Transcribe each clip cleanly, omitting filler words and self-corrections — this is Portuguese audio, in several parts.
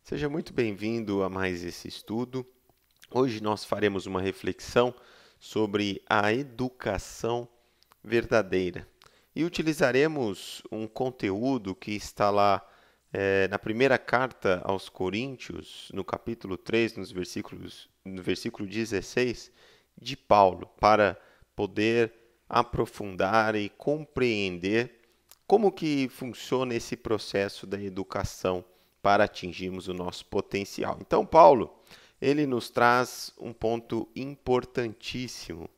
Seja muito bem-vindo a mais esse estudo. Hoje nós faremos uma reflexão sobre a educação verdadeira e utilizaremos um conteúdo que está lá na primeira carta aos Coríntios, no capítulo 3, no versículo 16, de Paulo, para poder aprofundar e compreender como que funciona esse processo da educação para atingirmos o nosso potencial. Então, Paulo, ele nos traz um ponto importantíssimo.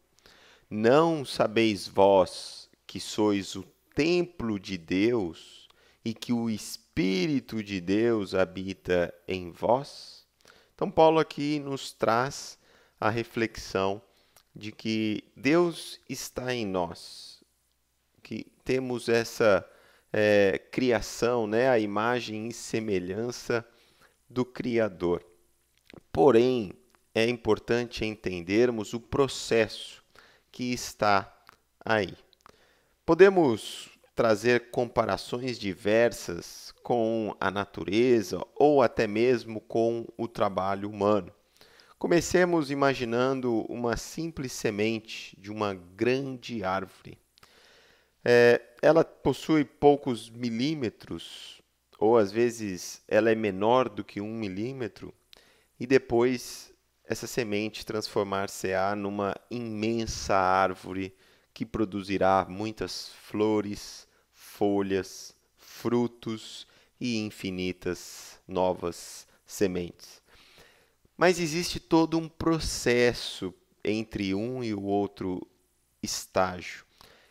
Não sabeis vós que sois o templo de Deus e que o Espírito de Deus habita em vós? Então, Paulo aqui nos traz a reflexão de que Deus está em nós, que temos essa criação, né, a imagem e semelhança do Criador. Porém, é importante entendermos o processo que está aí. Podemos trazer comparações diversas com a natureza ou até mesmo com o trabalho humano. Comecemos imaginando uma simples semente de uma grande árvore. Ela possui poucos milímetros, ou às vezes ela é menor do que 1 milímetro, e depois essa semente transformar-se-á numa imensa árvore que produzirá muitas flores, folhas, frutos e infinitas novas sementes. Mas existe todo um processo entre um e o outro estágio.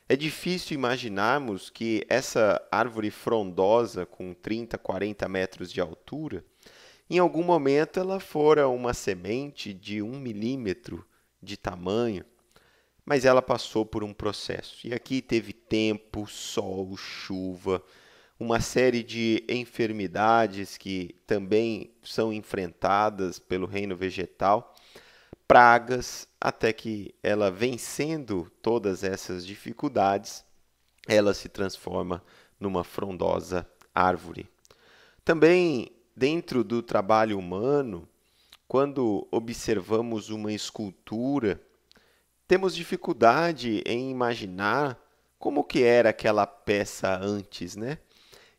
É difícil imaginarmos que essa árvore frondosa com 30, 40 metros de altura, em algum momento ela fora uma semente de 1 milímetro de tamanho, mas ela passou por um processo. E aqui teve tempo, sol, chuva, uma série de enfermidades que também são enfrentadas pelo reino vegetal, pragas, até que ela, vencendo todas essas dificuldades, ela se transforma numa frondosa árvore. Também dentro do trabalho humano, quando observamos uma escultura, temos dificuldade em imaginar como que era aquela peça antes, né?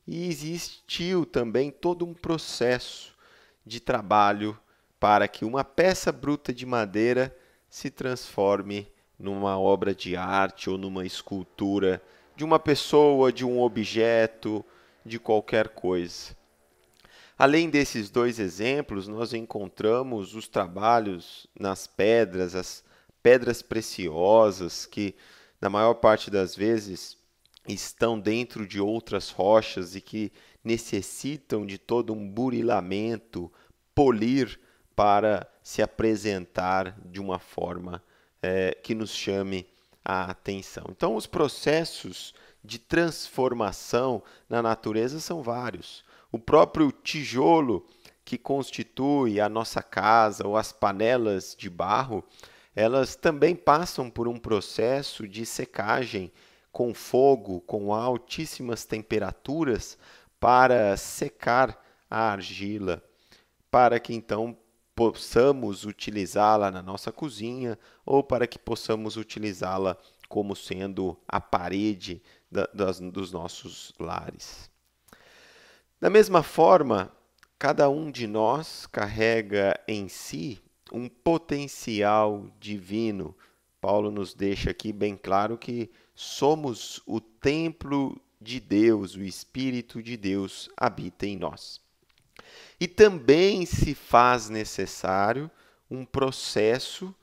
E existiu também todo um processo de trabalho para que uma peça bruta de madeira se transforme numa obra de arte ou numa escultura de uma pessoa, de um objeto, de qualquer coisa. Além desses dois exemplos, nós encontramos os trabalhos nas pedras, as pedras preciosas, que na maior parte das vezes estão dentro de outras rochas e que necessitam de todo um burilamento, polir para se apresentar de uma forma que nos chame a atenção. Então, os processos de transformação na natureza são vários. O próprio tijolo que constitui a nossa casa ou as panelas de barro, elas também passam por um processo de secagem com fogo, com altíssimas temperaturas, para secar a argila, para que então possamos utilizá-la na nossa cozinha ou para que possamos utilizá-la como sendo a parede dos nossos lares. Da mesma forma, cada um de nós carrega em si um potencial divino. Paulo nos deixa aqui bem claro que somos o templo de Deus, o Espírito de Deus habita em nós. E também se faz necessário um processo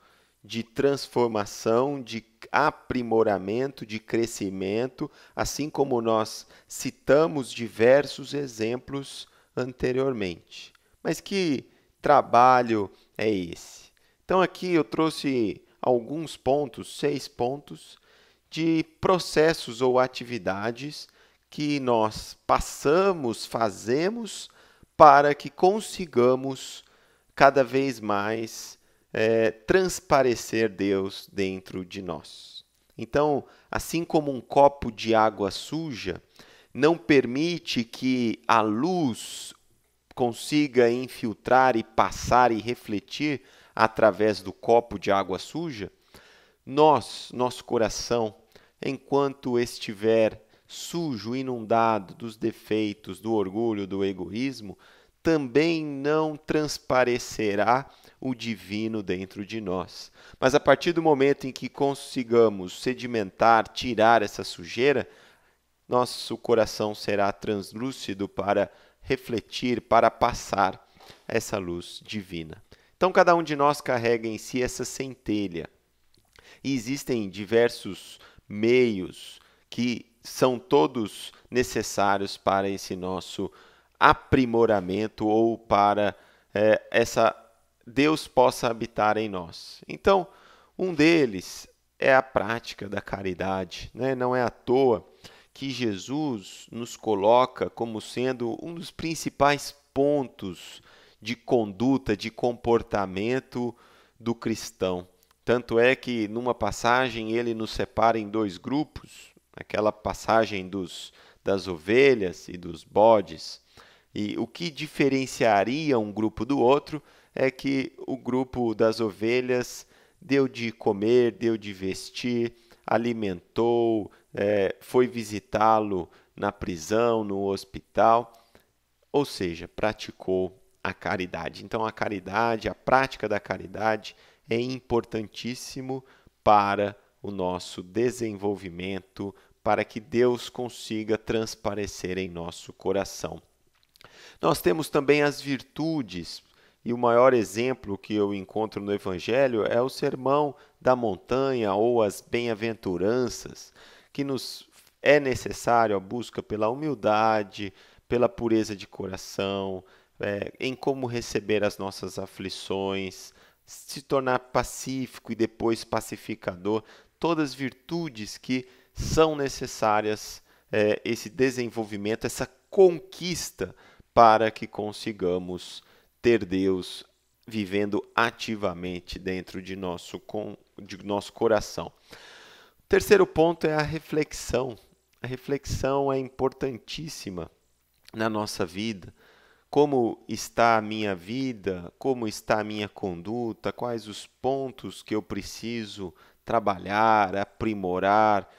de transformação, de aprimoramento, de crescimento, assim como nós citamos diversos exemplos anteriormente. Mas que trabalho é esse? Então, aqui eu trouxe alguns pontos, 6 pontos, de processos ou atividades que nós passamos, fazemos, para que consigamos cada vez mais transparecer Deus dentro de nós. Então, assim como um copo de água suja não permite que a luz consiga infiltrar e passar e refletir através do copo de água suja, nosso coração, enquanto estiver sujo, inundado dos defeitos, do orgulho, do egoísmo, também não transparecerá o divino dentro de nós. Mas a partir do momento em que consigamos sedimentar, tirar essa sujeira, nosso coração será translúcido para refletir, para passar essa luz divina. Então, cada um de nós carrega em si essa centelha. E existem diversos meios que são todos necessários para esse nosso aprimoramento ou para Deus possa habitar em nós. Então, um deles é a prática da caridade, né? Não é à toa que Jesus nos coloca como sendo um dos principais pontos de conduta, de comportamento do cristão. Tanto é que numa passagem ele nos separa em dois grupos, aquela passagem das ovelhas e dos bodes. E o que diferenciaria um grupo do outro é que o grupo das ovelhas deu de comer, deu de vestir, alimentou, foi visitá-lo na prisão, no hospital, ou seja, praticou a caridade. Então, a caridade, a prática da caridade é importantíssimo para o nosso desenvolvimento, para que Deus consiga transparecer em nosso coração. Nós temos também as virtudes, e o maior exemplo que eu encontro no Evangelho é o Sermão da Montanha ou as Bem-aventuranças, que nos é necessário a busca pela humildade, pela pureza de coração, em como receber as nossas aflições, se tornar pacífico e depois pacificador, todas virtudes que são necessárias, esse desenvolvimento, essa conquista para que consigamos ter Deus vivendo ativamente dentro de nosso coração. O terceiro ponto é a reflexão. A reflexão é importantíssima na nossa vida. Como está a minha vida? Como está a minha conduta? Quais os pontos que eu preciso trabalhar, aprimorar?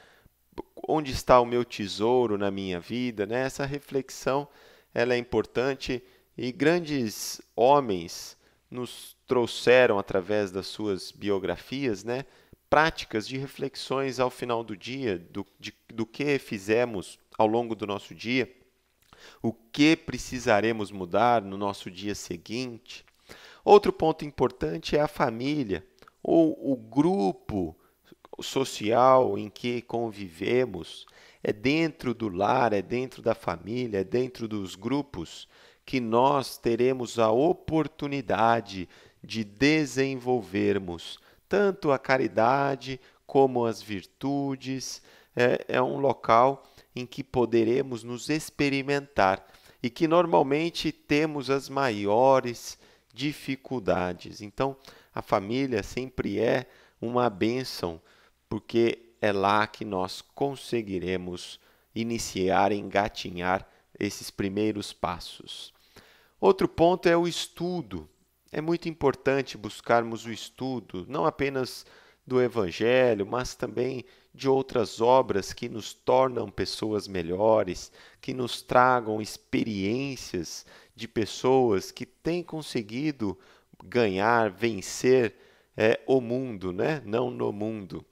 Onde está o meu tesouro na minha vida? Né? Essa reflexão ela é importante e grandes homens nos trouxeram, através das suas biografias, né, práticas de reflexões ao final do dia, do que fizemos ao longo do nosso dia, o que precisaremos mudar no nosso dia seguinte. Outro ponto importante é a família, ou o grupo social em que convivemos. É dentro do lar, é dentro da família, é dentro dos grupos que nós teremos a oportunidade de desenvolvermos tanto a caridade como as virtudes. É um local em que poderemos nos experimentar e que normalmente temos as maiores dificuldades. Então, a família sempre é uma bênção, porque é lá que nós conseguiremos iniciar, engatinhar esses primeiros passos. Outro ponto é o estudo. É muito importante buscarmos o estudo, não apenas do Evangelho, mas também de outras obras que nos tornam pessoas melhores, que nos tragam experiências de pessoas que têm conseguido ganhar, vencer o mundo, né? Não no mundo.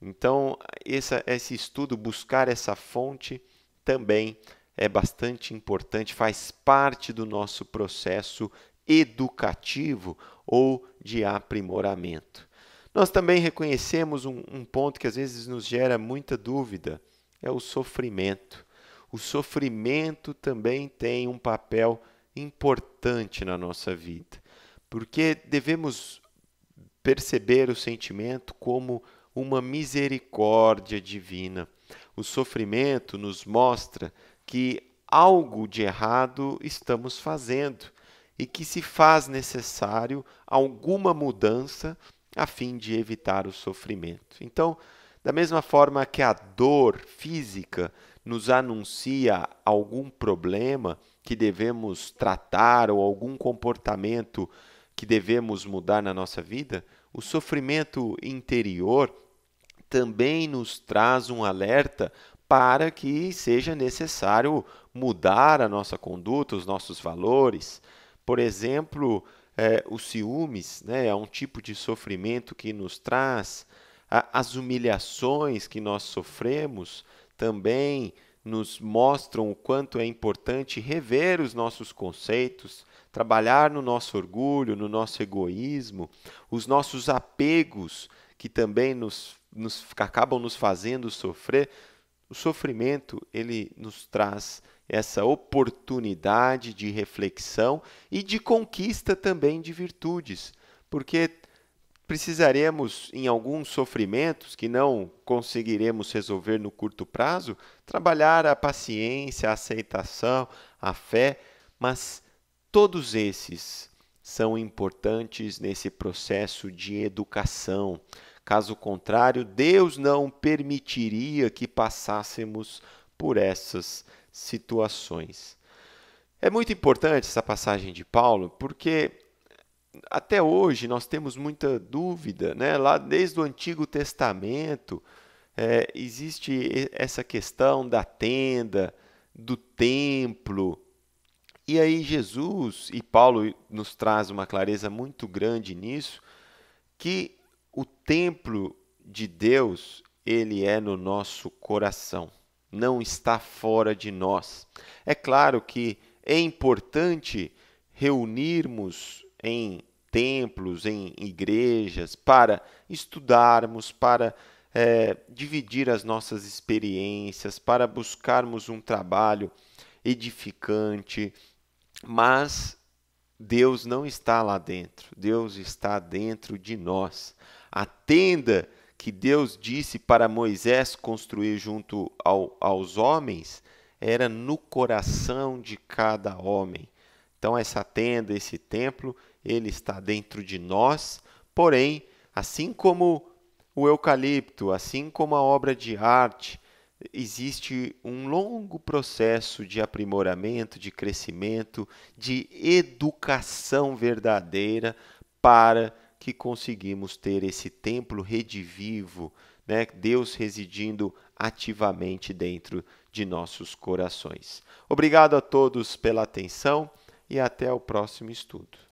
Então, esse estudo, buscar essa fonte, também é bastante importante, faz parte do nosso processo educativo ou de aprimoramento. Nós também reconhecemos um ponto que às vezes nos gera muita dúvida, é o sofrimento. O sofrimento também tem um papel importante na nossa vida, porque devemos perceber o sentimento como uma misericórdia divina. O sofrimento nos mostra que algo de errado estamos fazendo e que se faz necessário alguma mudança a fim de evitar o sofrimento. Então, da mesma forma que a dor física nos anuncia algum problema que devemos tratar ou algum comportamento que devemos mudar na nossa vida, o sofrimento interior também nos traz um alerta para que seja necessário mudar a nossa conduta, os nossos valores. Por exemplo, os ciúmes, né, é um tipo de sofrimento que nos traz. As humilhações que nós sofremos também nos mostram o quanto é importante rever os nossos conceitos, trabalhar no nosso orgulho, no nosso egoísmo, os nossos apegos que também acabam nos fazendo sofrer. O sofrimento, ele nos traz essa oportunidade de reflexão e de conquista também de virtudes, porque precisaremos, em alguns sofrimentos que não conseguiremos resolver no curto prazo, trabalhar a paciência, a aceitação, a fé, mas todos esses são importantes nesse processo de educação. Caso contrário, Deus não permitiria que passássemos por essas situações. É muito importante essa passagem de Paulo, porque até hoje nós temos muita dúvida, né? Lá desde o Antigo Testamento existe essa questão da tenda, do templo. E aí Jesus e Paulo nos traz uma clareza muito grande nisso, que o templo de Deus, ele é no nosso coração, não está fora de nós. É claro que é importante reunirmos em templos, em igrejas, para estudarmos, para dividir as nossas experiências, para buscarmos um trabalho edificante, mas Deus não está lá dentro, Deus está dentro de nós. A tenda que Deus disse para Moisés construir junto aos homens era no coração de cada homem. Então, essa tenda, esse templo, ele está dentro de nós, porém, assim como o eucalipto, assim como a obra de arte, existe um longo processo de aprimoramento, de crescimento, de educação verdadeira para que conseguimos ter esse templo redivivo, né? Deus residindo ativamente dentro de nossos corações. Obrigado a todos pela atenção e até o próximo estudo.